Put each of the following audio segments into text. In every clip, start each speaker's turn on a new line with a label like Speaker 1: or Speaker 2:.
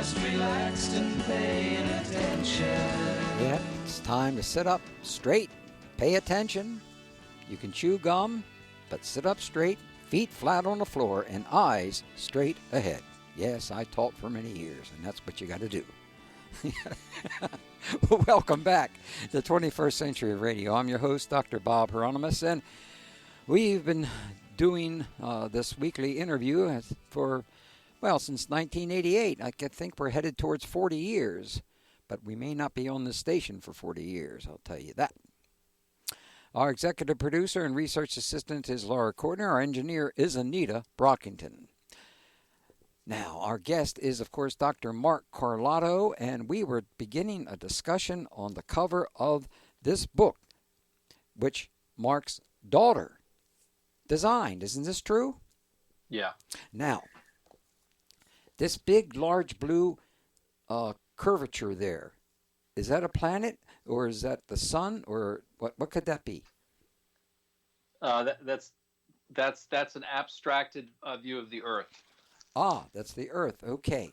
Speaker 1: just relaxed and paying attention.
Speaker 2: Yeah, it's time to sit up straight, pay attention. You can chew gum, but sit up straight, feet flat on the floor, and eyes straight ahead. Yes, I taught for many years, and that's what you got to do. Welcome back to 21st Century Radio. I'm your host, Dr. Bob Hieronimus, and we've been doing this weekly interview for, well, since 1988. I think we're headed towards 40 years, but we may not be on this station for 40 years, I'll tell you that. Our executive producer and research assistant is Laura Courtner. Our engineer is Anita Brockington. Now, our guest is, of course, Dr. Mark Carlotto, and we were beginning a discussion on the cover of this book, which Mark's daughter designed. Isn't this true?
Speaker 3: Yeah.
Speaker 2: Now, this big, large blue curvature there, is that a planet, or is that the sun, or what could that be?
Speaker 3: That's an abstracted view of the Earth.
Speaker 2: Ah, that's the Earth. Okay.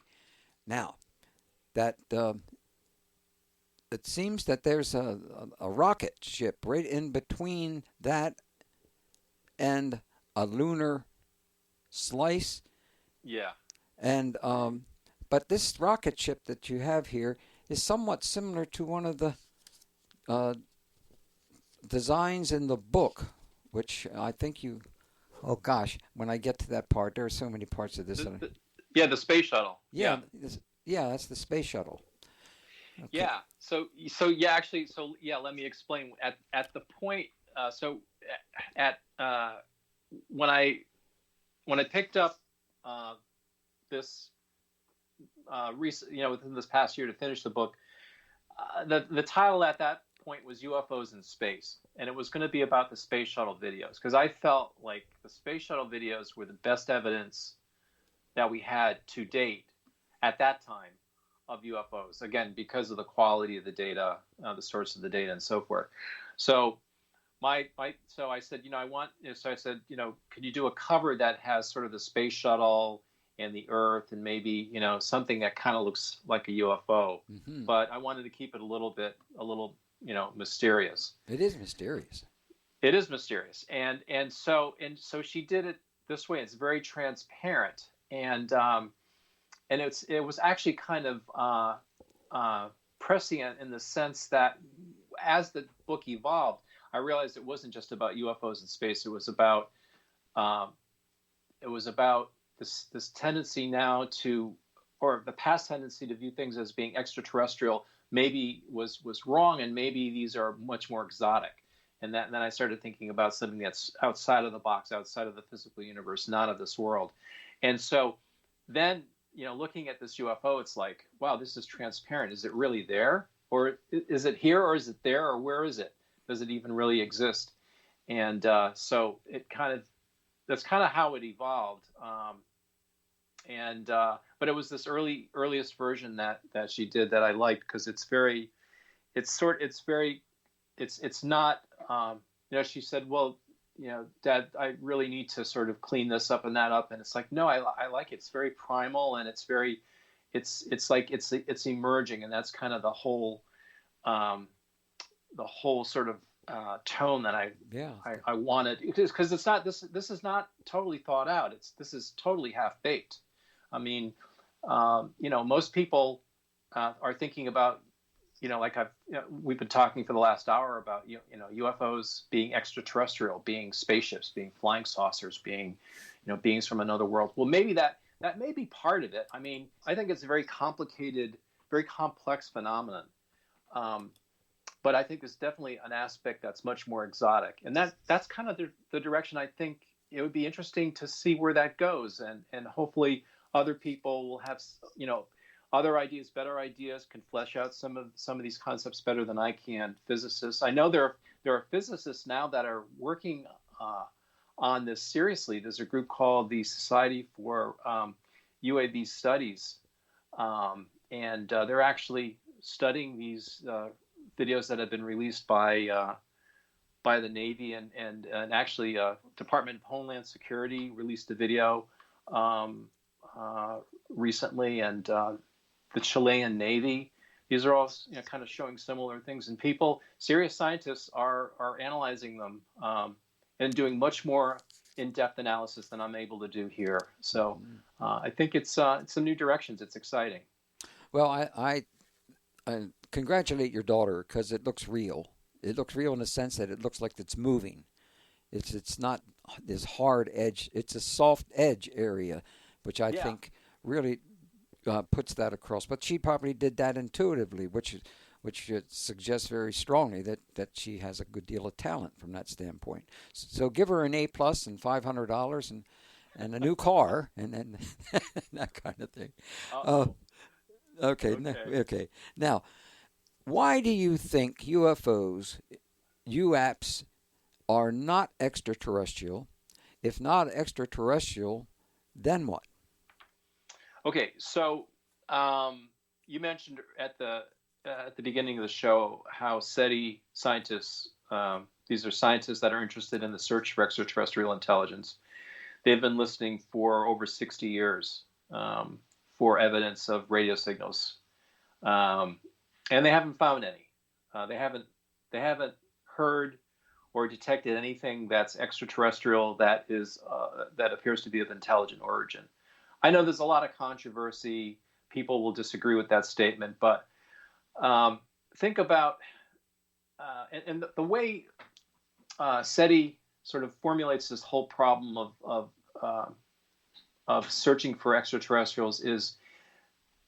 Speaker 2: Now, that it seems that there's a rocket ship right in between that and a lunar slice.
Speaker 3: Yeah.
Speaker 2: And but this rocket ship that you have here is somewhat similar to one of the designs in the book, which I think you... Oh, gosh, when I get to that part, there are so many parts of this.
Speaker 3: The space shuttle.
Speaker 2: Yeah, that's the space shuttle. Okay.
Speaker 3: Yeah, so let me explain. At the point, when I picked up this, within this past year to finish the book, the title at that point was UFOs in Space, and it was going to be about the space shuttle videos, because I felt like the space shuttle videos were the best evidence that we had to date at that time of UFOs, again, because of the quality of the data, the source of the data, and so forth. So I said, could you do a cover that has sort of the space shuttle and the Earth, and maybe, something that kind of looks like a UFO,
Speaker 2: Mm-hmm.
Speaker 3: But I wanted to keep it a little mysterious.
Speaker 2: It is mysterious.
Speaker 3: It is mysterious, and so she did it this way. It's very transparent, and it was actually kind of prescient in the sense that as the book evolved, I realized it wasn't just about UFOs in space. It was about this tendency now to, or the past tendency to view things as being extraterrestrial, maybe was wrong, and maybe these are much more exotic. And then I started thinking about something that's outside of the box, outside of the physical universe, not of this world. And so then, looking at this UFO, it's like, wow, this is transparent. Is it really there? Or is it here, or is it there, or where is it? Does it even really exist? And so that's kind of how it evolved. But it was this earliest version that she did that I liked, because it's not, she said, well, Dad, I really need to sort of clean this up and that up. And it's like, no, I like it. It's very primal, and it's emerging. And that's kind of the whole sort of tone that I wanted, because it's not, this is not totally thought out. This is totally half baked. I mean, most people are thinking about, we've been talking for the last hour about, UFOs being extraterrestrial, being spaceships, being flying saucers, being, beings from another world. Well, maybe that may be part of it. I mean, I think it's a very complicated, very complex phenomenon. But I think there's definitely an aspect that's much more exotic. And that's kind of the direction I think it would be interesting to see where that goes. And hopefully other people will have, other ideas, better ideas, can flesh out some of these concepts better than I can. Physicists, I know there are physicists now that are working on this seriously. There's a group called the Society for UAV Studies, and they're actually studying these videos that have been released by the Navy, and actually Department of Homeland Security released a video recently, and the Chilean Navy. These are all kind of showing similar things, and serious scientists are analyzing them and doing much more in-depth analysis than I'm able to do here. So I think it's some new directions. It's exciting.
Speaker 2: Well, I congratulate your daughter, because it looks real. It looks real in the sense that it looks like it's moving. It's not this hard edge. It's a soft edge area, which I think really puts that across. But she probably did that intuitively, which suggests very strongly that she has a good deal of talent from that standpoint. So give her an A+ and $500 and a new car and then that kind of thing. Okay. Now, why do you think UFOs, UAPs, are not extraterrestrial? If not extraterrestrial, then what?
Speaker 3: Okay, so you mentioned at the beginning of the show how SETI scientists, these are scientists that are interested in the search for extraterrestrial intelligence. They've been listening for over 60 years for evidence of radio signals, and they haven't found any. They haven't heard or detected anything that's extraterrestrial that appears to be of intelligent origin. I know there's a lot of controversy. People will disagree with that statement, but think about and the way SETI sort of formulates this whole problem of searching for extraterrestrials is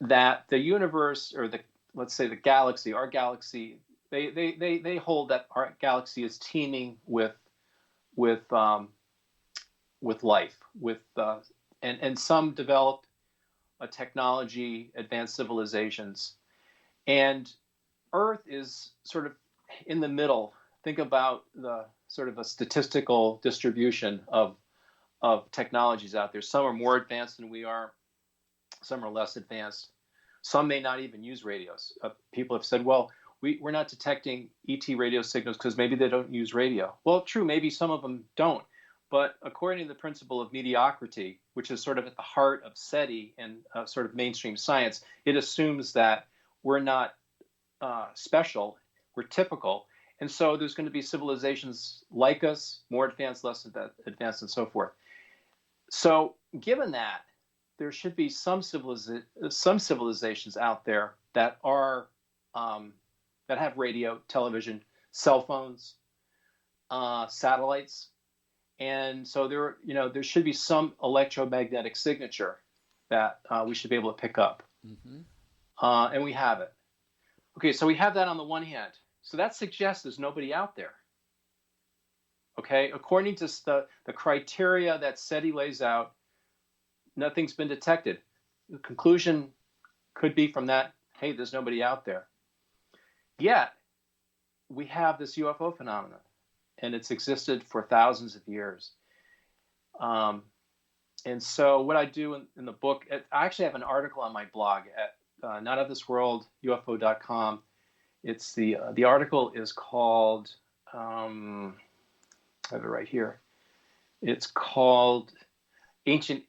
Speaker 3: that the universe, or let's say the galaxy, our galaxy, they hold that our galaxy is teeming with life, and some developed a technology, advanced civilizations, and Earth is sort of in the middle. Think about the sort of a statistical distribution of technologies out there. Some are more advanced than we are. Some are less advanced. Some may not even use radios. People have said, well, we're not detecting ET radio signals because maybe they don't use radio. Well, true, maybe some of them don't. But according to the principle of mediocrity, which is sort of at the heart of SETI and sort of mainstream science, it assumes that we're not special, we're typical. And so there's going to be civilizations like us, more advanced, less advanced, and so forth. So given that, there should be some civilizations out there that are that have radio, television, cell phones, satellites, and so there should be some electromagnetic signature that we should be able to pick up, and we have it. Okay, so we have that on the one hand. So that suggests there's nobody out there. Okay, according to the criteria that SETI lays out, nothing's been detected. The conclusion could be from that, hey, there's nobody out there. Yet, we have this UFO phenomenon, and it's existed for thousands of years. And so what I do in the book, I actually have an article on my blog at notofthisworldufo.com. It's the article is called, I have it right here. It's called Ancient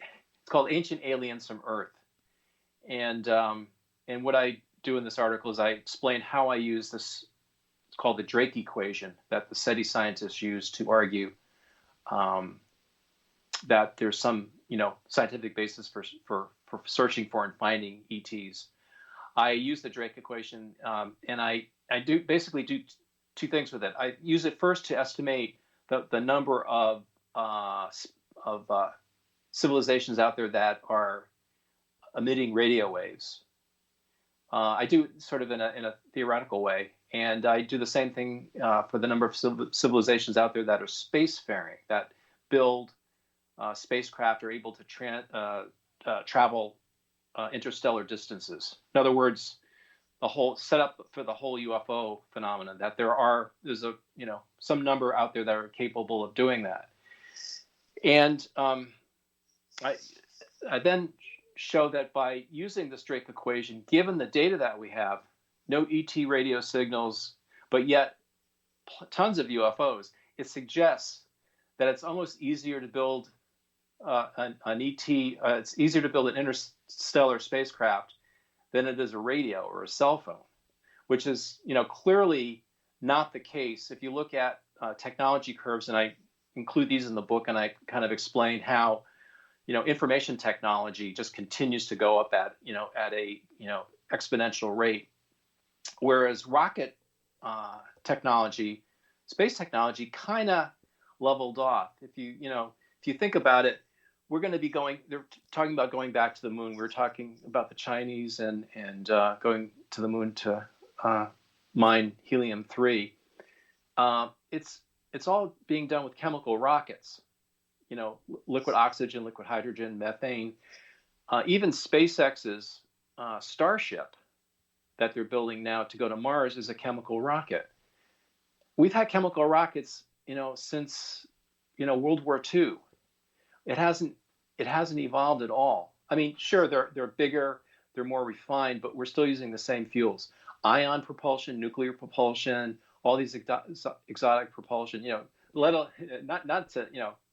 Speaker 3: Aliens from Earth. And what I do in this article is I explain how I use this. It's called the Drake equation that the SETI scientists use to argue that there's some scientific basis for searching for and finding ETs. I use the Drake equation, and I do two things with it. I use it first to estimate the number of civilizations out there that are emitting radio waves. I do it sort of in a theoretical way, and I do the same thing for the number of civilizations out there that are spacefaring, that build spacecraft, are able to travel interstellar distances. In other words, the whole setup for the whole UFO phenomenon, that there's some number out there that are capable of doing that. And I then show that by using this Drake equation, given the data that we have, no ET radio signals, but yet tons of UFOs, it suggests that it's almost easier to build an ET, it's easier to build an interstellar spacecraft than it is a radio or a cell phone, which is, clearly not the case. If you look at technology curves, and I include these in the book, and I kind of explain how, information technology just continues to go up at a, exponential rate, whereas rocket technology, space technology, kind of leveled off. If you think about it, we're going to be they're talking about going back to the moon. We're talking about the Chinese and going to the moon to mine helium-3. It's all being done with chemical rockets, liquid oxygen, liquid hydrogen, methane. Even SpaceX's Starship that they're building now to go to Mars is a chemical rocket. We've had chemical rockets, since, World War II. It hasn't evolved at all. I mean, sure, they're bigger, they're more refined, but we're still using the same fuels: ion propulsion, nuclear propulsion, all these exotic propulsion. Not to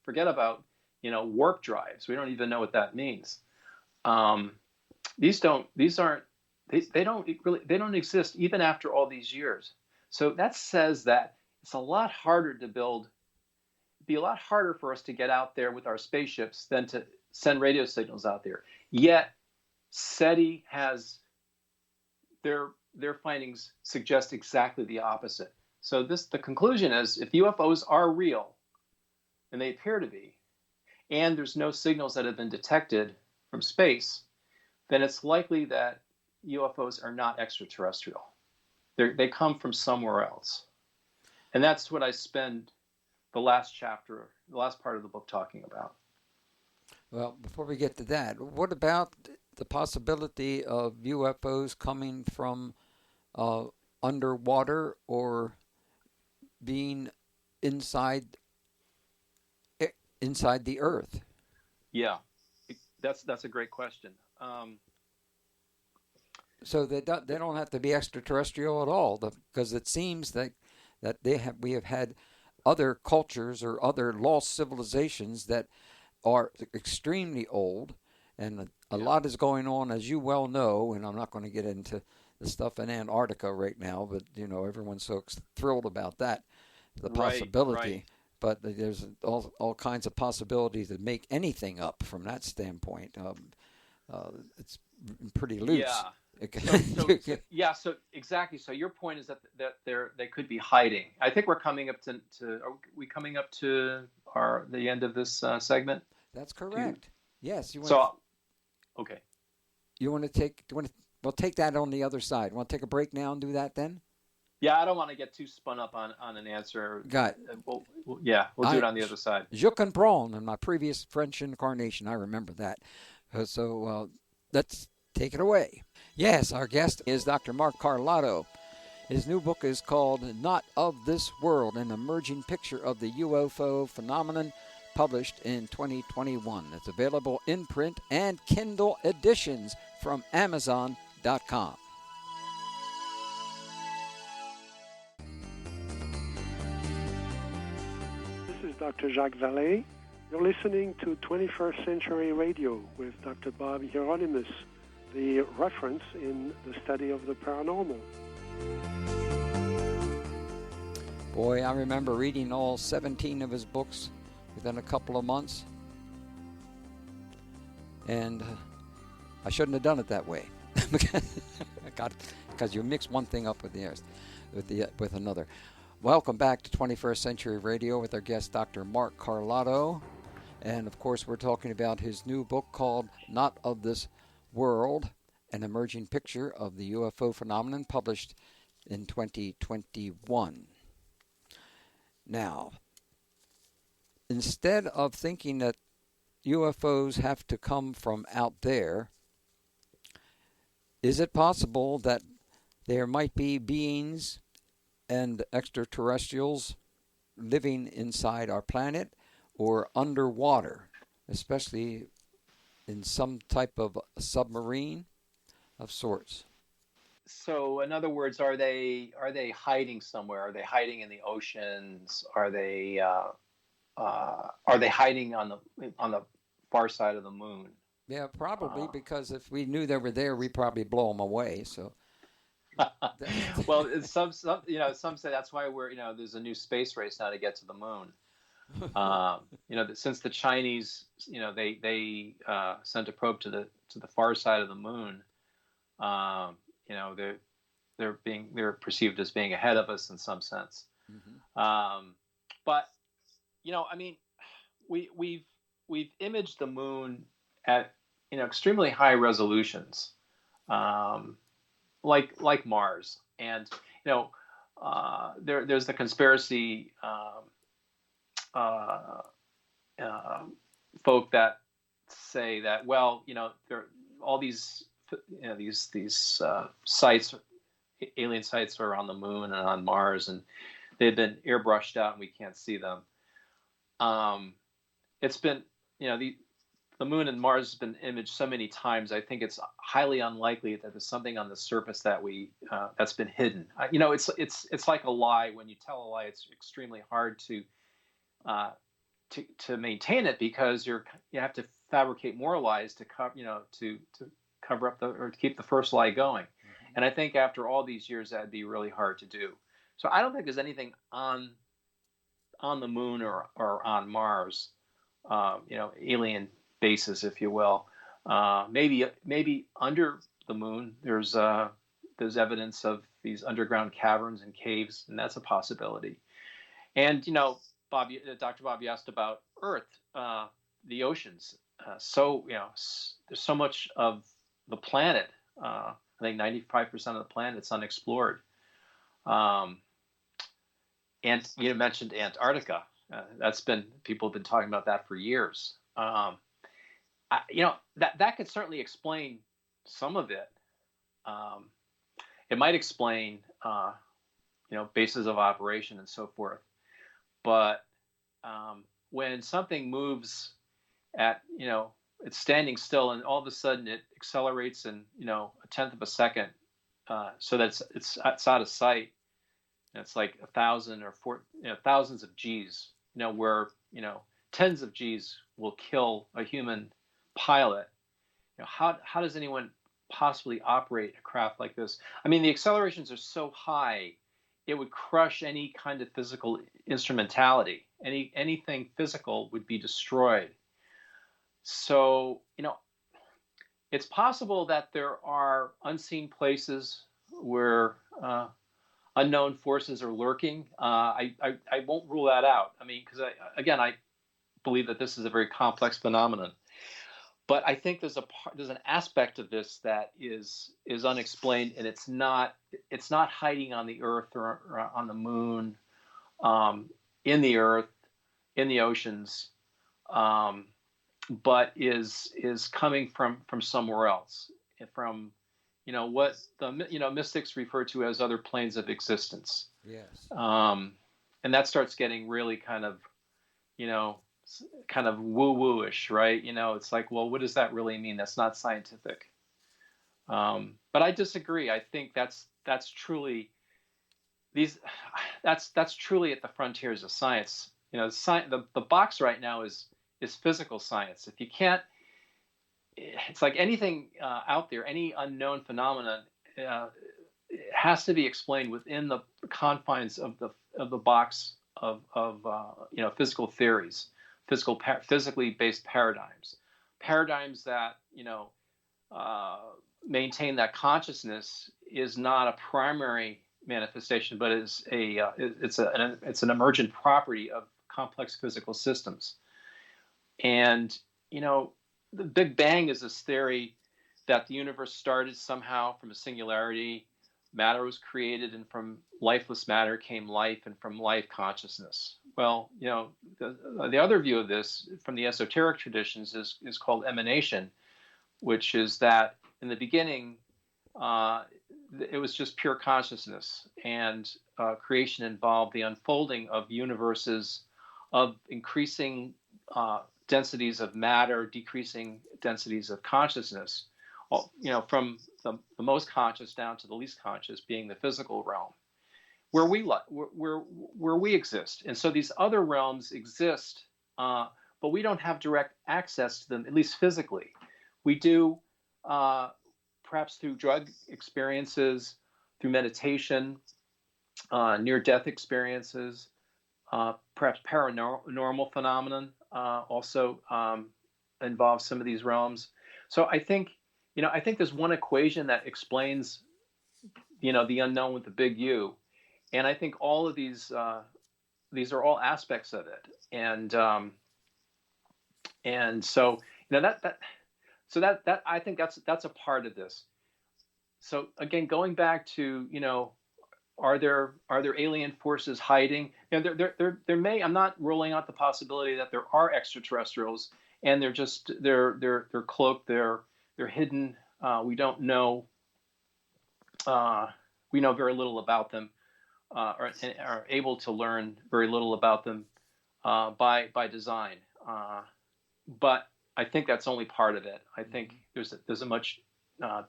Speaker 3: forget about warp drives. We don't even know what that means. They don't exist even after all these years. So that says that it's a lot harder to build. It'd be a lot harder for us to get out there with our spaceships than to send radio signals out there. Yet SETI has their findings suggest exactly the opposite. So the conclusion is, if UFOs are real, and they appear to be, and there's no signals that have been detected from space, then it's likely that UFOs are not extraterrestrial. They come from somewhere else. And that's what I spend the last part of the book talking about.
Speaker 2: Well, before we get to that, what about the possibility of UFOs coming from underwater or being inside the Earth?
Speaker 3: Yeah, that's a great question.
Speaker 2: So they don't have to be extraterrestrial at all, because it seems that we have had other cultures or other lost civilizations that are extremely old, and a lot is going on, as you well know. And I'm not going to get into the stuff in Antarctica right now, but everyone's so thrilled about that, the possibility.
Speaker 3: Right.
Speaker 2: But there's all kinds of possibilities that make anything up from that standpoint. It's pretty loose.
Speaker 3: Yeah. So exactly. So your point is that they could be hiding. I think we're coming up to are we coming up to the end of this segment?
Speaker 2: That's correct. Yes.
Speaker 3: Okay.
Speaker 2: We'll take that on the other side. Want to take a break now and do that then?
Speaker 3: Yeah, I don't want to get too spun up on an answer.
Speaker 2: Got it.
Speaker 3: We'll do it on the other side.
Speaker 2: Je comprends, in my previous French incarnation, I remember that. So let's take it away. Yes, our guest is Dr. Mark Carlotto. His new book is called Not of This World, an emerging picture of the UFO phenomenon, published in 2021. It's available in print and Kindle editions from Amazon.com.
Speaker 4: This is Dr. Jacques Vallée. You're listening to 21st Century Radio with Dr. Bob Hieronimus, the reference in the study of the paranormal.
Speaker 2: Boy, I remember reading all 17 of his books within a couple of months. And I shouldn't have done it that way. Because you mix one thing up with another. Welcome back to 21st Century Radio with our guest, Dr. Mark Carlotto. And, of course, we're talking about his new book called Not of This World, an emerging picture of the UFO phenomenon, published in 2021. Now, instead of thinking that UFOs have to come from out there, is it possible that there might be beings and extraterrestrials living inside our planet or underwater, especially in some type of submarine of sorts?
Speaker 3: So, in other words, are they hiding somewhere? Are they hiding in the oceans? Are they hiding on the far side of the moon?
Speaker 2: Yeah, probably because if we knew they were there, we'd probably blow them away. So.
Speaker 3: Well, some some say that's why there's a new space race now to get to the moon. Since the Chinese, they sent a probe to the far side of the moon. They're perceived as being ahead of us in some sense. Mm-hmm. But I mean, we've imaged the moon at extremely high resolutions, like Mars, and there's the conspiracy folk that say that, well, there all these sites, alien sites, are on the moon and on Mars, and they've been airbrushed out and we can't see them. It's been the moon and Mars has been imaged so many times. I think it's highly unlikely that there's something on the surface that that's been hidden. It's like a lie. When you tell a lie, it's extremely hard to maintain it, because you have to fabricate more lies to cover up or to keep the first lie going. Mm-hmm. And I think after all these years, that'd be really hard to do. So I don't think there's anything on the moon or on Mars, alien bases, if you will. Maybe under the moon there's evidence of these underground caverns and caves, and that's a possibility. And Dr. Bob, you asked about Earth, the oceans. There's so much of the planet. I think 95% of the planet's unexplored. And you mentioned Antarctica. People have been talking about that for years. That could certainly explain some of it. It might explain, bases of operation and so forth. But when something moves at, it's standing still, and all of a sudden it accelerates in, a tenth of a second, so that it's out of sight. And it's like 1,000 or thousands of G's, where, tens of G's will kill a human pilot. How does anyone possibly operate a craft like this? I mean, the accelerations are so high, it would crush any kind of physical instrumentality. Anything physical would be destroyed. So, it's possible that there are unseen places where unknown forces are lurking. I won't rule that out. I mean, because I believe that this is a very complex phenomenon. But I think there's an aspect of this that is unexplained, and it's not hiding on the Earth or on the moon, in the Earth, in the oceans, but is coming from somewhere else, from what the mystics refer to as other planes of existence.
Speaker 2: Yes.
Speaker 3: And that starts getting really kind of woo-woo-ish, right? It's like, well, what does that really mean? That's not scientific. But I disagree. I think that's truly that's truly at the frontiers of science. The box right now is physical science. If you can't, it's like anything out there, any unknown phenomenon, it has to be explained within the confines of the box of physical theories. Physically based paradigms that maintain that consciousness is not a primary manifestation, but it's an emergent property of complex physical systems. And the Big Bang is this theory that the universe started somehow from a singularity. Matter was created, and from lifeless matter came life, and from life consciousness. Well, the other view of this from the esoteric traditions is called emanation, which is that in the beginning it was just pure consciousness, and creation involved the unfolding of universes of increasing densities of matter, decreasing densities of consciousness. From the most conscious down to the least conscious, being the physical realm, where we exist. And so these other realms exist, but we don't have direct access to them, at least physically. We do, perhaps through drug experiences, through meditation, near-death experiences, perhaps paranormal phenomenon also involves some of these realms. So I think there's one equation that explains, the unknown with the big U, and I think all of these are all aspects of it, and so that I think that's a part of this. So again, going back to, are there alien forces hiding? There may. I'm not ruling out the possibility that there are extraterrestrials, and they're cloaked. They're hidden. We don't know. We know very little about them, or are able to learn very little about them by design. But I think that's only part of it. I think there's a much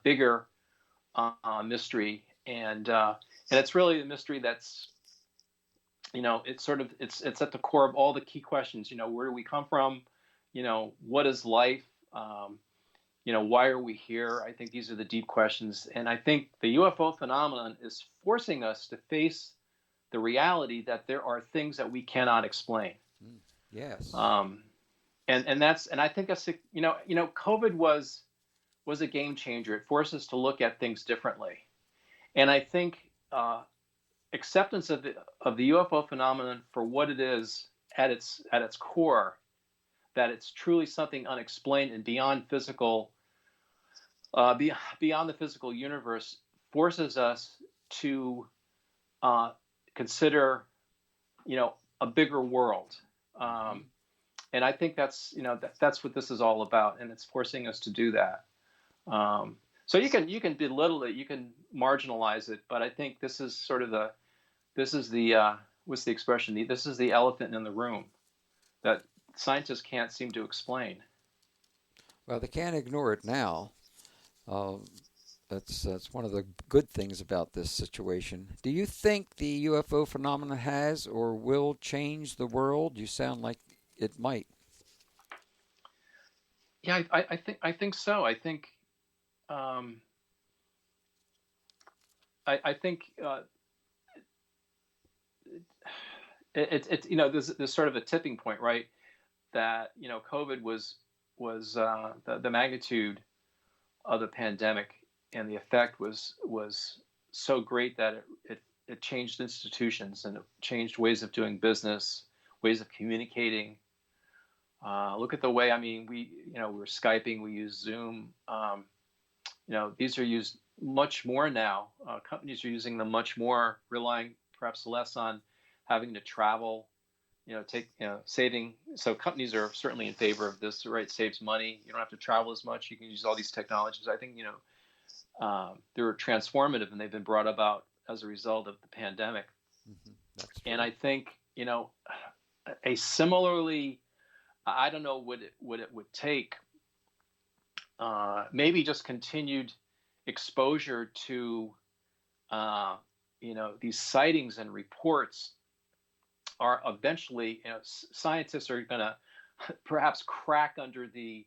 Speaker 3: bigger mystery, and it's really a mystery that's, it's sort of it's at the core of all the key questions. Where do we come from? What is life? Why are we here? I think these are the deep questions, and I think the UFO phenomenon is forcing us to face the reality that there are things that we cannot explain.
Speaker 2: Yes.
Speaker 3: And I think that's, COVID was a game changer. It forced us to look at things differently, and I think acceptance of the UFO phenomenon for what it is at its core, that it's truly something unexplained and beyond physical, beyond the physical universe, forces us to consider, a bigger world. And I think that's what this is all about, and it's forcing us to do that. So you can belittle it, you can marginalize it, but I think this is sort of what's the expression? This is the elephant in the room that scientists can't seem to explain.
Speaker 2: Well, they can't ignore it now. That's one of the good things about this situation. Do you think the UFO phenomenon has or will change the world? You sound like it might.
Speaker 3: Yeah, I think so. I think I think it's there's sort of a tipping point, right? That COVID was the magnitude of the pandemic and the effect was so great that it changed institutions and it changed ways of doing business, ways of communicating. Look at the way, we're Skyping, we use Zoom. These are used much more now. Companies are using them much more, relying perhaps less on having to travel, saving. So companies are certainly in favor of this, right? It saves money. You don't have to travel as much. You can use all these technologies. I think, they're transformative and they've been brought about as a result of the pandemic.
Speaker 2: Mm-hmm.
Speaker 3: And I think, a similarly, I don't know what it would take. Maybe just continued exposure to, these sightings and reports are eventually, scientists are going to perhaps crack under the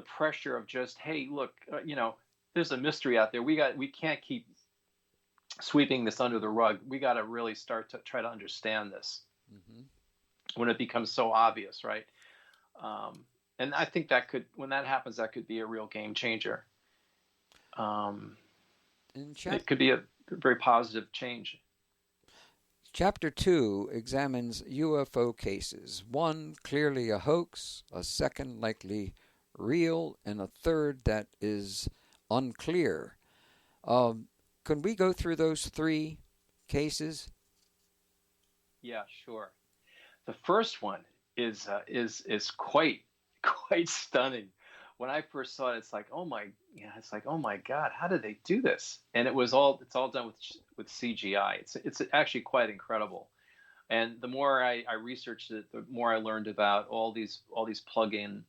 Speaker 3: pressure of just, hey, look, there's a mystery out there. We can't keep sweeping this under the rug. We got to really start to try to understand this. Mm-hmm. When it becomes so obvious, right? And I think when that happens, that could be a real game changer. It could be a very positive change.
Speaker 2: Chapter 2 examines UFO cases. One clearly a hoax, a second likely real, and a third that is unclear. Can we go through those three cases?
Speaker 3: Yeah, sure. The first one is quite stunning. When I first saw it, it's like, oh my God, how did they do this? And it's all done with CGI. It's actually quite incredible. And the more I researched it, the more I learned about all these plugins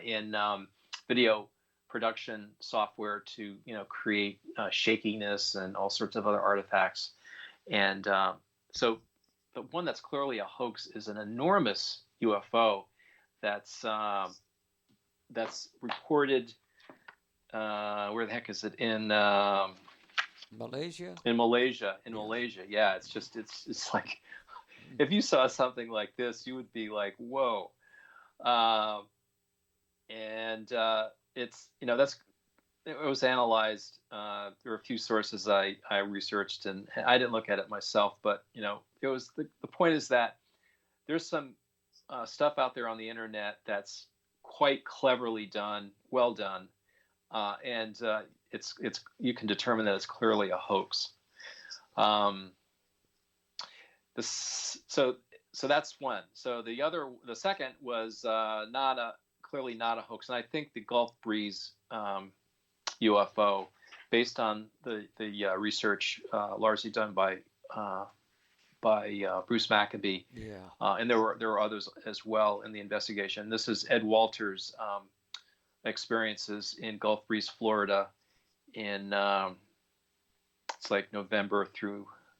Speaker 3: in video production software to create shakiness and all sorts of other artifacts. And so the one that's clearly a hoax is an enormous UFO that's that's reported. Where the heck is it? In
Speaker 2: Malaysia.
Speaker 3: In Malaysia. Yeah, it's like, if you saw something like this, you would be like, whoa. And it's, it was analyzed. There were a few sources I researched, and I didn't look at it myself, but it was the point is that there's some stuff out there on the internet that's quite cleverly done, well done, and it's you can determine that it's clearly a hoax. So that's one. So the second was clearly not a hoax, and I think the Gulf Breeze UFO, based on the research largely done by Bruce Maccabee, and there were others as well in the investigation. This is Ed Walters' experiences in Gulf Breeze, Florida, in it's like November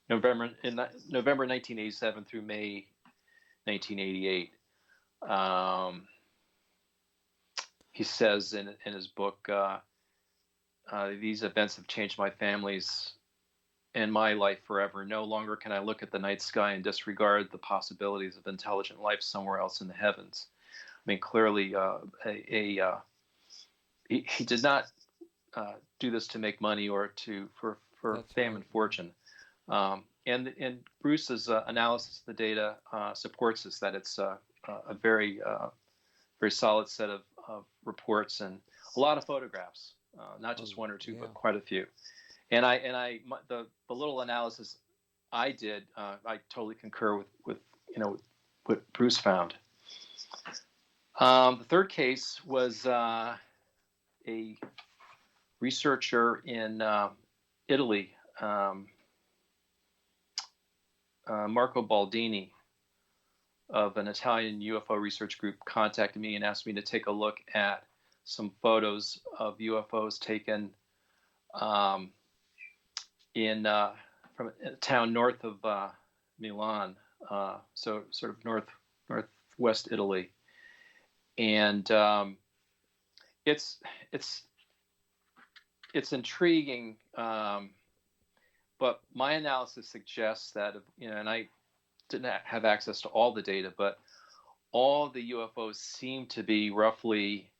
Speaker 3: 1987 through May 1988. He says in his book, these events have changed my family's and my life forever. No longer can I look at the night sky and disregard the possibilities of intelligent life somewhere else in the heavens. I mean, clearly, he did not do this to make money or for fame and fortune. And Bruce's analysis of the data supports this, that it's a very very solid set of reports and a lot of photographs, not just one or two, but quite a few. And the little analysis I did, I totally concur with what Bruce found. The third case was a researcher in Italy, Marco Baldini of an Italian UFO research group contacted me and asked me to take a look at some photos of UFOs taken from a town north of Milan, so sort of northwest Italy, and it's intriguing, but my analysis suggests that and I didn't have access to all the data, but all the UFOs seem to be roughly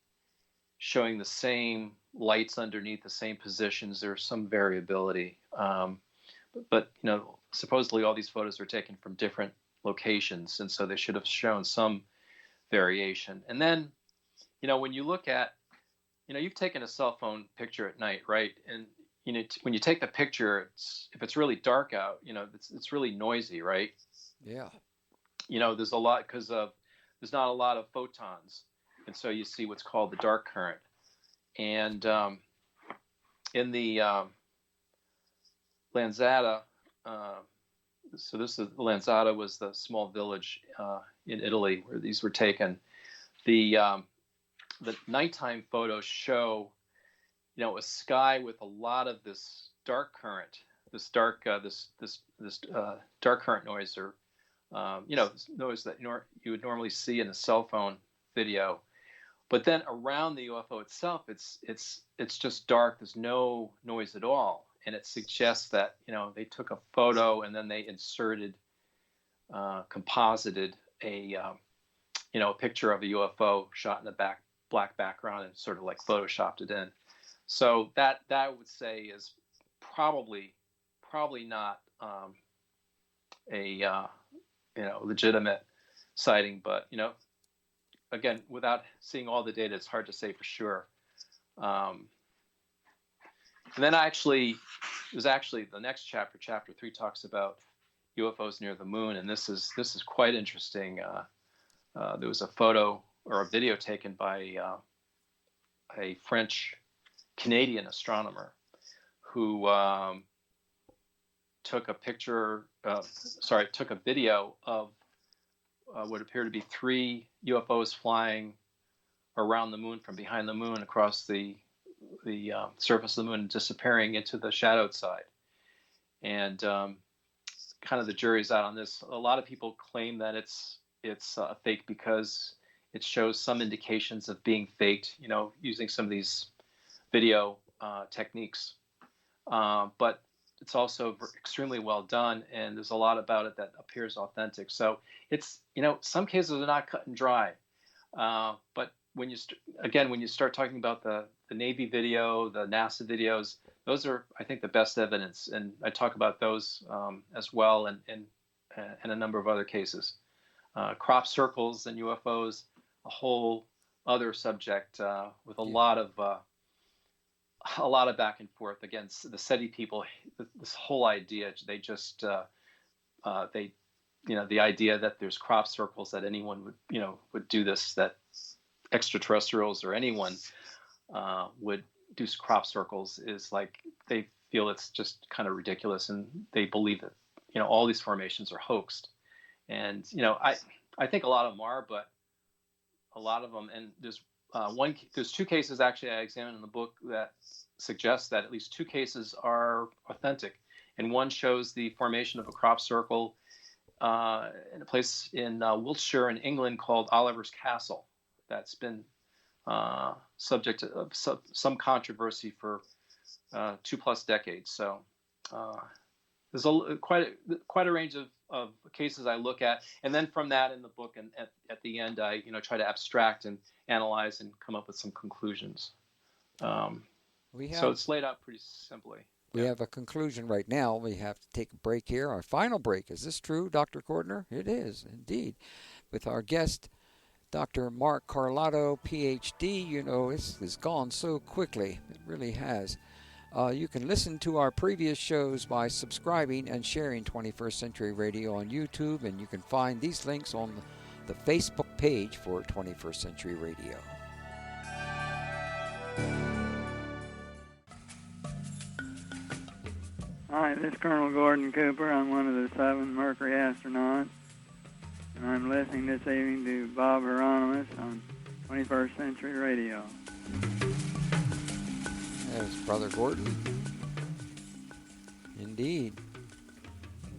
Speaker 3: showing the same lights underneath the same positions. There's some variability, but supposedly all these photos are taken from different locations, and so they should have shown some variation. And then, when you look at, you've taken a cell phone picture at night, right? And when you take the picture, if it's really dark out, it's really noisy, right?
Speaker 2: Yeah.
Speaker 3: There's a lot because there's not a lot of photons, and so you see what's called the dark current. And in the Lanzata, so Lanzata was the small village in Italy where these were taken. The nighttime photos show, a sky with a lot of this dark current, this dark current noise, or noise that you would normally see in a cell phone video. But then around the UFO itself, it's just dark. There's no noise at all, and it suggests that they took a photo and then they inserted, composited a picture of a UFO shot in the black background and sort of like photoshopped it in. So that I would say is probably not a legitimate sighting, but again, without seeing all the data, it's hard to say for sure. And then the next chapter 3, talks about UFOs near the moon, and this is quite interesting. There was a photo or a video taken by a French-Canadian astronomer who took a video of what appeared to be 3 UFOs flying around the moon from behind the moon across the surface of the moon and disappearing into the shadowed side. And kind of the jury's out on this. A lot of people claim that it's a fake because it shows some indications of being faked, using some of these video techniques. But it's also extremely well done, and there's a lot about it that appears authentic. So it's, some cases are not cut and dry. But when you start talking about the Navy video, the NASA videos, those are, I think, the best evidence. And I talk about those as well, and a number of other cases. Crop circles and UFOs, a whole other subject with a lot of back and forth. Again, the SETI people, this whole idea, they just the idea that there's crop circles, that anyone would do this, that extraterrestrials or anyone would do crop circles, is like, they feel it's just kind of ridiculous, and they believe that all these formations are hoaxed. And I think a lot of them are, but a lot of them, and there's two cases actually I examined in the book that suggest that at least two cases are authentic, and one shows the formation of a crop circle in a place in Wiltshire in England called Oliver's Castle. That's been subject to some controversy for 2+ decades. So there's quite a range of cases I look at, and then from that in the book, and at the end I try to abstract and analyze and come up with some conclusions. So it's laid out pretty simply.
Speaker 2: We have a conclusion right now. We have to take a break here. Our final break. Is this true, Dr. Cordner? It is, indeed. With our guest, Dr. Mark Carlotto, Ph.D. It's gone so quickly. It really has. You can listen to our previous shows by subscribing and sharing 21st Century Radio on YouTube, and you can find these links on the Facebook page for 21st Century Radio.
Speaker 5: Hi, this is Colonel Gordon Cooper. I'm one of the 7 Mercury astronauts, and I'm listening this evening to Bob Hieronimus on 21st Century Radio.
Speaker 2: There's Brother Gordon. Indeed.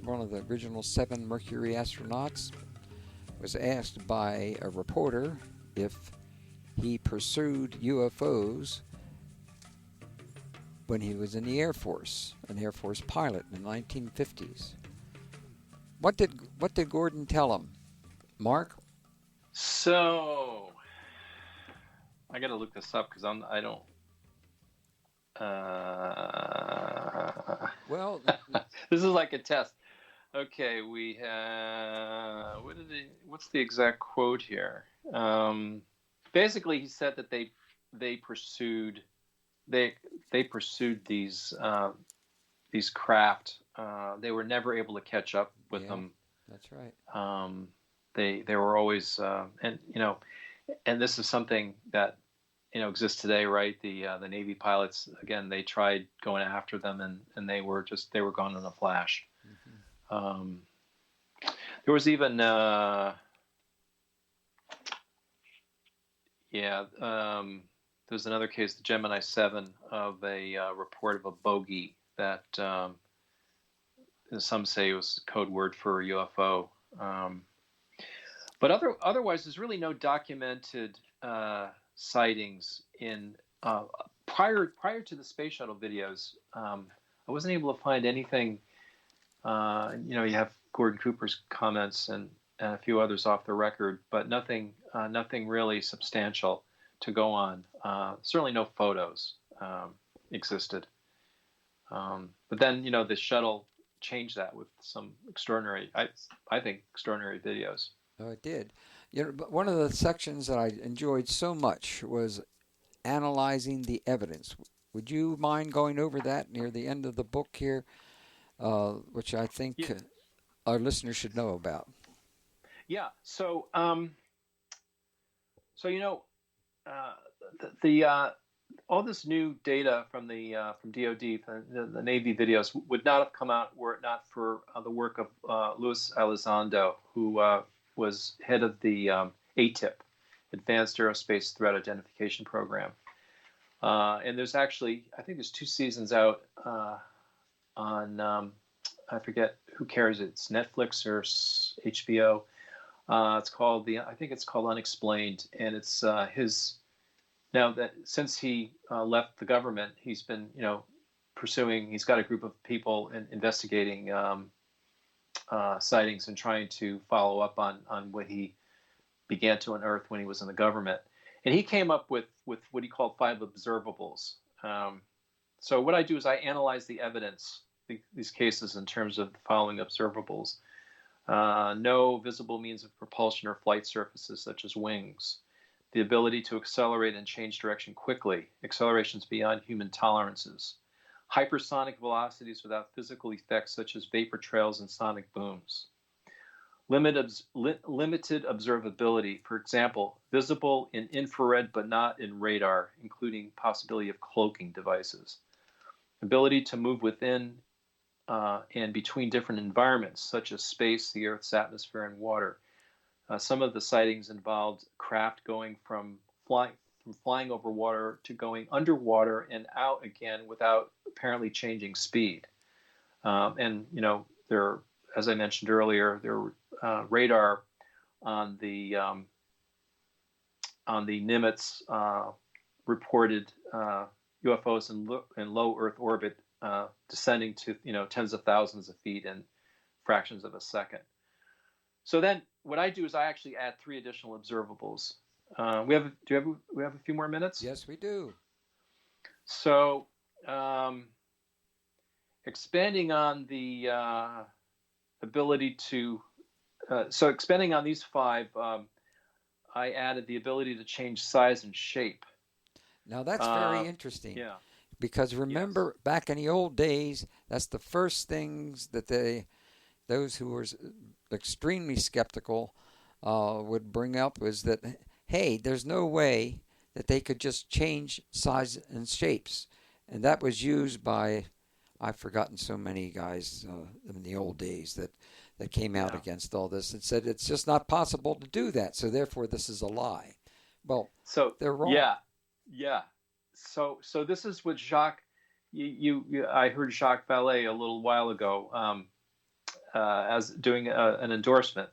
Speaker 2: One of the original 7 Mercury astronauts was asked by a reporter if he pursued UFOs when he was in the Air Force, an Air Force pilot in the 1950s. What did Gordon tell him? Mark?
Speaker 3: So, I got to look this up because I don't.
Speaker 2: Well,
Speaker 3: this is like a test. Okay, we have. What's the exact quote here? Basically, he said that they pursued these craft. They were never able to catch up with them.
Speaker 2: That's right.
Speaker 3: They were always and this is something that exists today, right? The Navy pilots, again, they tried going after them, and they were gone in a flash. Mm-hmm. There was even there's another case, the Gemini 7, of a report of a bogey that some say was code word for a UFO. But otherwise, there's really no documented sightings in prior to the space shuttle videos. I wasn't able to find anything. You have Gordon Cooper's comments and a few others off the record, but nothing really substantial to go on. Certainly no photos existed. But then, the shuttle changed that with some extraordinary, I think, extraordinary videos.
Speaker 2: Oh, it did. But one of the sections that I enjoyed so much was analyzing the evidence. Would you mind going over that near the end of the book here, which I think our listeners should know about? Yeah.
Speaker 3: So, all this new data from the from DoD, the Navy videos, would not have come out were it not for the work of Luis Elizondo, who was head of the ATIP, Advanced Aerospace Threat Identification Program. And there's actually, I think there's 2 seasons out on, I forget who carries it, it's Netflix or HBO, It's called I think it's called Unexplained, and it's his. Now that since he left the government, he's been pursuing. He's got a group of people investigating sightings and trying to follow up on what he began to unearth when he was in the government. And he came up with what he called 5 observables. So what I do is I analyze the evidence, these cases, in terms of the following observables. No visible means of propulsion or flight surfaces such as wings. The ability to accelerate and change direction quickly, accelerations beyond human tolerances. Hypersonic velocities without physical effects such as vapor trails and sonic booms. Limited observability, for example, visible in infrared but not in radar, including possibility of cloaking devices. Ability to move within and between different environments, such as space, the Earth's atmosphere, and water. Some of the sightings involved craft going from flying over water to going underwater and out again without apparently changing speed. And there, as I mentioned earlier, there radar on the Nimitz reported UFOs in low Earth orbit descending to tens of thousands of feet in fractions of a second. So then, what I do is I actually add 3 additional observables. We have a few more minutes?
Speaker 2: Yes, we do.
Speaker 3: So, expanding on the ability to, expanding on these 5, I added the ability to change size and shape.
Speaker 2: Now that's very interesting.
Speaker 3: Yeah.
Speaker 2: Because remember, back in the old days, that's the first things that those who were extremely skeptical would bring up was that, hey, there's no way that they could just change size and shapes. And that was used by, I've forgotten so many guys in the old days that came out against all this and said it's just not possible to do that. So therefore, this is a lie. Well, so they're wrong.
Speaker 3: Yeah. So this is what Jacques, I heard Jacques Vallée a little while ago as doing an endorsement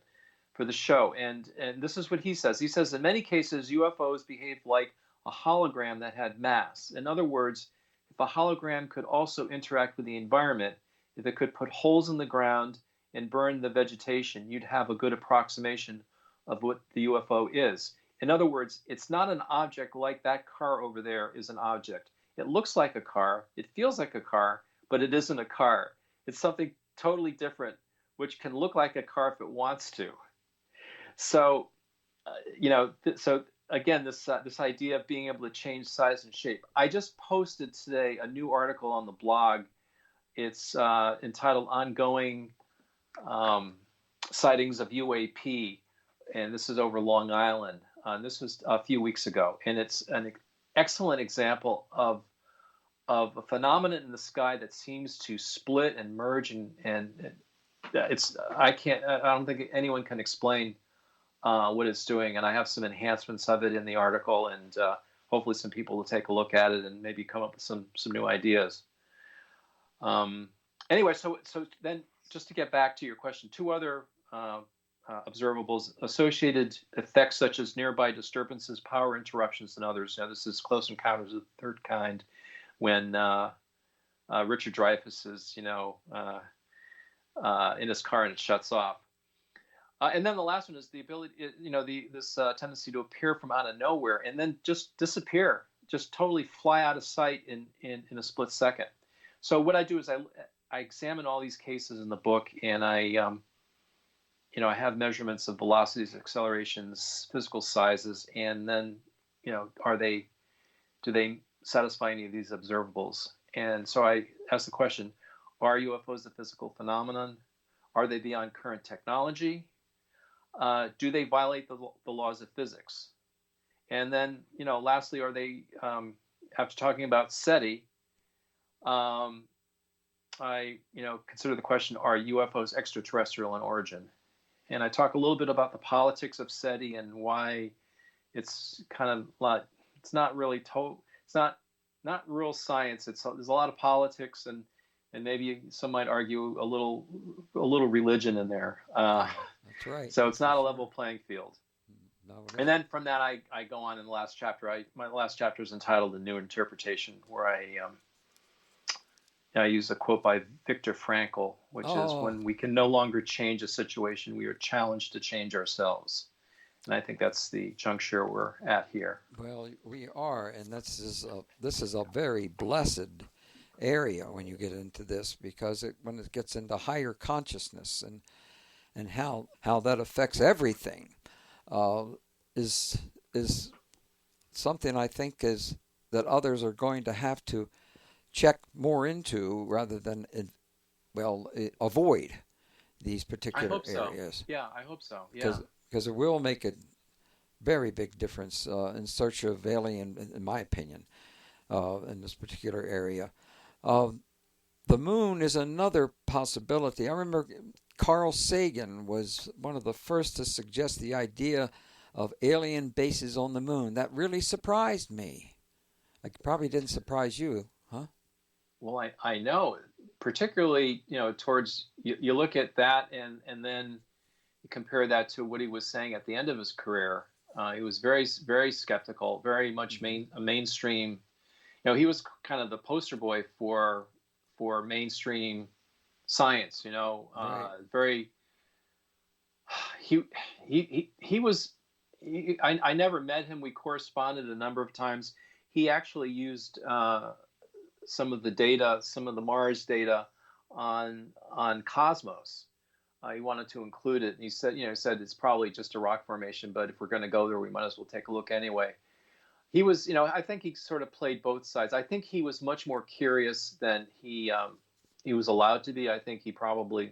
Speaker 3: for the show, and this is what he says. He says in many cases UFOs behave like a hologram that had mass. In other words, if a hologram could also interact with the environment, if it could put holes in the ground and burn the vegetation, you'd have a good approximation of what the UFO is. In other words, it's not an object like that car over there is an object. It looks like a car, it feels like a car, but it isn't a car. It's something totally different, which can look like a car if it wants to. So, so again, this idea of being able to change size and shape. I just posted today a new article on the blog. It's entitled "Ongoing Sightings of UAP," and this is over Long Island. This was a few weeks ago, and it's an excellent example of a phenomenon in the sky that seems to split and merge, and it's I don't think anyone can explain what it's doing, and I have some enhancements of it in the article, and hopefully some people will take a look at it and maybe come up with some new ideas. Anyway, so then just to get back to your question, 2 other observables: associated effects such as nearby disturbances, power interruptions, and others. Now, this is Close Encounters of the Third Kind, when Richard Dreyfuss is, in his car and it shuts off. And then the last one is the ability, this tendency to appear from out of nowhere and then just disappear, just totally fly out of sight in a split second. So what I do is I examine all these cases in the book, and I have measurements of velocities, accelerations, physical sizes, and then, do they satisfy any of these observables? And so I ask the question, are UFOs a physical phenomenon? Are they beyond current technology? Do they violate the laws of physics? And then, lastly, are they, after talking about SETI, I consider the question, are UFOs extraterrestrial in origin? And I talk a little bit about the politics of SETI and why it's kind of like, it's not really it's not real science. There's a lot of politics and maybe some might argue a little religion in there.
Speaker 2: That's right.
Speaker 3: So it's not a level playing field.
Speaker 2: No,
Speaker 3: and then from that, I go on in the last chapter. My last chapter is entitled "The New Interpretation," where I use a quote by Viktor Frankl, which is, "When we can no longer change a situation, we are challenged to change ourselves." And I think that's the juncture we're at here.
Speaker 2: Well, we are, and this is a very blessed area when you get into this, because when it gets into higher consciousness and how that affects everything, is something I think is that others are going to have to check more into rather than avoid these particular areas.
Speaker 3: Yeah, I hope so. Yeah,
Speaker 2: because it will make a very big difference in search of alien, in my opinion, in this particular area. The moon is another possibility. I remember Carl Sagan was one of the first to suggest the idea of alien bases on the moon. That really surprised me. It probably didn't surprise you, huh?
Speaker 3: Well, I know, particularly, towards, you look at that and then you compare that to what he was saying at the end of his career. He was very, very skeptical, very much mainstream. He was kind of the poster boy for mainstream science.
Speaker 2: Right.
Speaker 3: Very. He was. I never met him. We corresponded a number of times. He actually used some of the data, some of the Mars data on Cosmos. He wanted to include it, and he said it's probably just a rock formation, but if we're going to go there, we might as well take a look anyway. He was, I think he sort of played both sides. I think he was much more curious than he was allowed to be. I think he probably,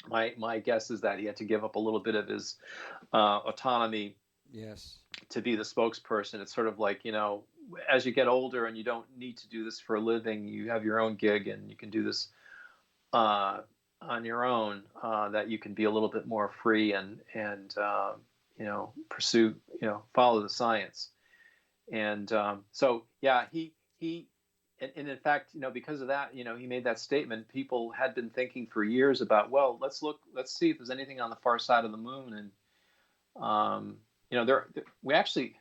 Speaker 3: my guess is that he had to give up a little bit of his autonomy.
Speaker 2: Yes.
Speaker 3: To be the spokesperson. It's sort of like, as you get older and you don't need to do this for a living, you have your own gig and you can do this on your own, that you can be a little bit more free and pursue, follow the science. And so, yeah, he and in fact, because of that, he made that statement. People had been thinking for years about, well, let's see if there's anything on the far side of the moon. And, we actually,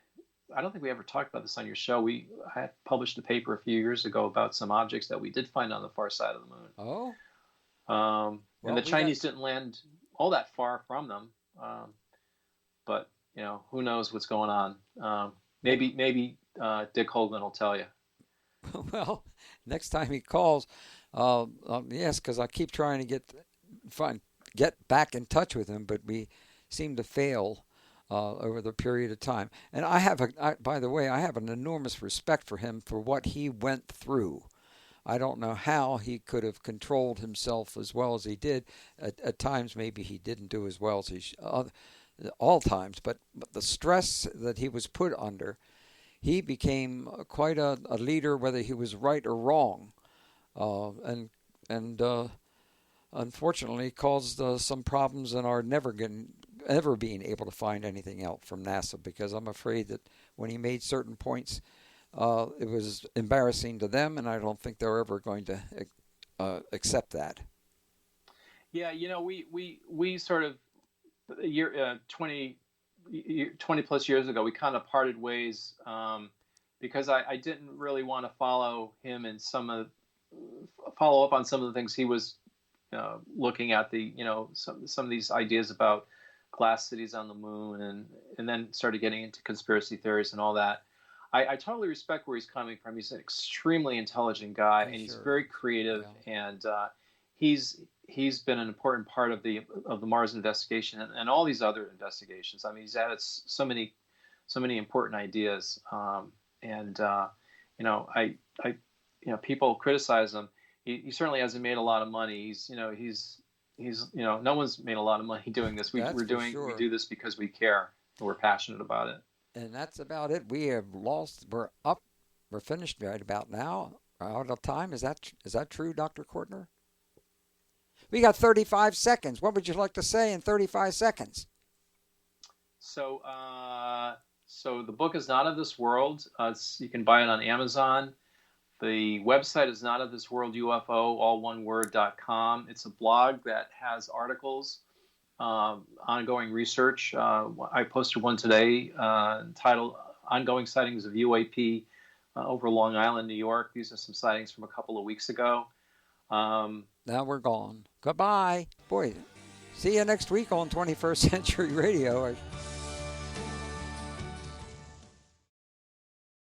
Speaker 3: I don't think we ever talked about this on your show. I had published a paper a few years ago about some objects that we did find on the far side of the moon.
Speaker 2: Oh.
Speaker 3: And the Chinese didn't land all that far from them. But, who knows what's going on. Maybe Dick Hoagland will tell you.
Speaker 2: Well, next time he calls, yes, because I keep trying to get back in touch with him, but we seem to fail over the period of time. And by the way, I have an enormous respect for him for what he went through. I don't know how he could have controlled himself as well as he did. At times, maybe he didn't do as well as he all times, but the stress that he was put under, he became quite a leader, whether he was right or wrong, and unfortunately caused some problems in our never being able to find anything out from NASA, because I'm afraid that when he made certain points, it was embarrassing to them, and I don't think they're ever going to accept that.
Speaker 3: Yeah, we sort of 20 plus years ago, we kind of parted ways because I didn't really want to follow him in follow up on some of the things he was looking at, some of these ideas about glass cities on the moon, and then started getting into conspiracy theories and all that. I totally respect where he's coming from. He's an extremely intelligent guy, and he's very creative, and he's been an important part of the Mars investigation and all these other investigations. I mean, he's added so many important ideas, people criticize him. He certainly hasn't made a lot of money. He's no one's made a lot of money doing this. We do this because we care and we're passionate about it.
Speaker 2: And that's about it. We have lost. We're finished right about now. Out of time. Is that true, Dr. Kortner? We got 35 seconds. What would you like to say in 35 seconds?
Speaker 3: So the book is Not of This World. You can buy it on Amazon. The website is Not of This World UFO, all one word, .com. It's a blog that has articles ongoing research. I posted one today entitled Ongoing Sightings of UAP over Long Island, New York. These are some sightings from a couple of weeks ago.
Speaker 2: Now we're gone. Goodbye. Boy, see you next week on 21st Century Radio.